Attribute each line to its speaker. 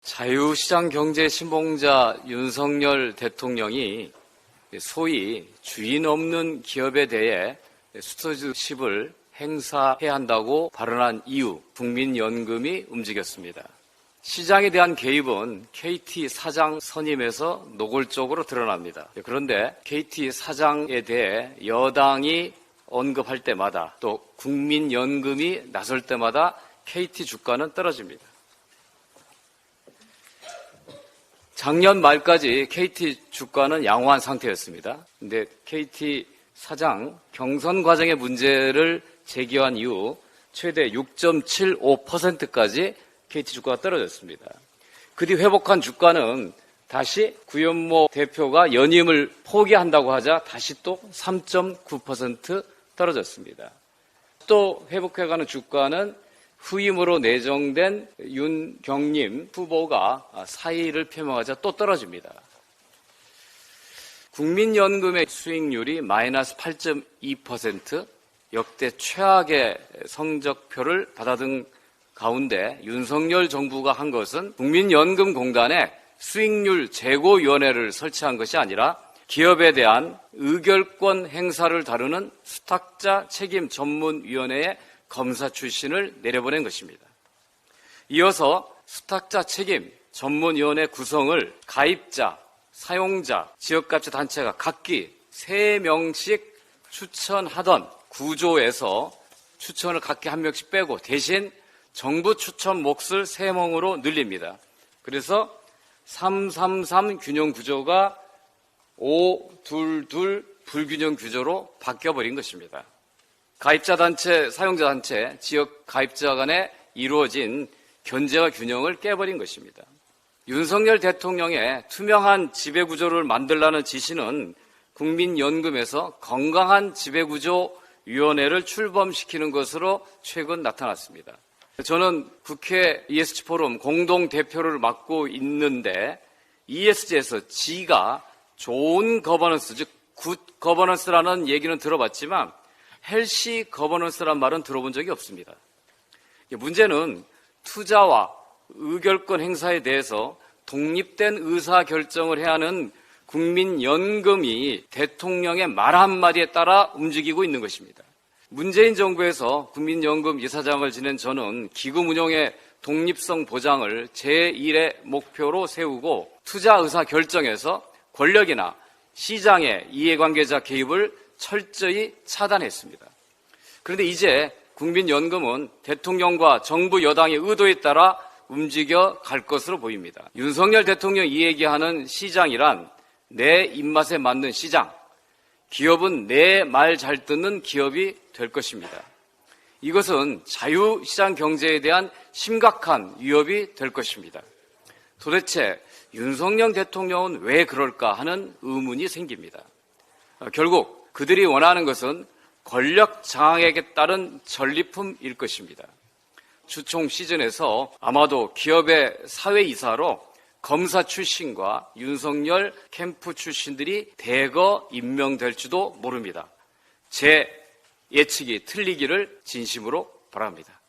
Speaker 1: 자유시장 경제 신봉자 윤석열 대통령이 소위 주인 없는 기업에 대해 스튜어드십을 행사해야 한다고 발언한 이후 국민연금이 움직였습니다. 시장에 대한 개입은 KT 사장 선임에서 노골적으로 드러납니다. 그런데 KT 사장에 대해 여당이 언급할 때마다 또 국민연금이 나설 때마다 KT 주가는 떨어집니다. 작년 말까지 KT 주가는 양호한 상태였습니다. 근데 KT 사장 경선 과정의 문제를 제기한 이후 최대 6.75%까지 KT 주가가 떨어졌습니다. 그 뒤 회복한 주가는 다시 구현모 대표가 연임을 포기한다고 하자 다시 또 3.9% 떨어졌습니다. 또 회복해가는 주가는 후임으로 내정된 윤경림 후보가 사의를 표명하자 또 떨어집니다. 국민연금의 수익률이 마이너스 8.2%, 역대 최악의 성적표를 받아든 가운데 윤석열 정부가 한 것은 국민연금공단에 수익률 재고위원회를 설치한 것이 아니라 기업에 대한 의결권 행사를 다루는 수탁자 책임 전문위원회의 검사 출신을 내려보낸 것입니다. 이어서 수탁자 책임 전문위원회 구성을 가입자, 사용자, 지역가치 단체가 각기 3명씩 추천하던 구조에서 추천을 각기 1명씩 빼고 대신 정부 추천 몫을 3명으로 늘립니다. 그래서 3-3-3 균형 구조가 5-2-2 불균형 구조로 바뀌어버린 것입니다. 가입자 단체, 사용자 단체, 지역 가입자 간에 이루어진 견제와 균형을 깨버린 것입니다. 윤석열 대통령의 투명한 지배구조를 만들라는 지시는 국민연금에서 건강한 지배구조위원회를 출범시키는 것으로 최근 나타났습니다. 저는 국회 ESG 포럼 공동대표를 맡고 있는데 ESG에서 G가 좋은 거버넌스, 즉 굿 거버넌스라는 얘기는 들어봤지만 헬시 거버넌스란 말은 들어본 적이 없습니다. 문제는 투자와 의결권 행사에 대해서 독립된 의사결정을 해야 하는 국민연금이 대통령의 말 한마디에 따라 움직이고 있는 것입니다. 문재인 정부에서 국민연금 이사장을 지낸 저는 기금 운용의 독립성 보장을 제1의 목표로 세우고 투자 의사결정에서 권력이나 시장의 이해관계자 개입을 철저히 차단했습니다. 그런데 이제 국민연금은 대통령과 정부 여당의 의도에 따라 움직여 갈 것으로 보입니다. 윤석열 대통령이 얘기하는 시장이란 내 입맛에 맞는 시장, 기업은 내 말 잘 듣는 기업이 될 것입니다. 이것은 자유시장 경제에 대한 심각한 위협이 될 것입니다. 도대체 윤석열 대통령은 왜 그럴까 하는 의문이 생깁니다. 결국 그들이 원하는 것은 권력 장악에 따른 전리품일 것입니다. 주총 시즌에서 아마도 기업의 사회이사로 검사 출신과 윤석열 캠프 출신들이 대거 임명될지도 모릅니다. 제 예측이 틀리기를 진심으로 바랍니다.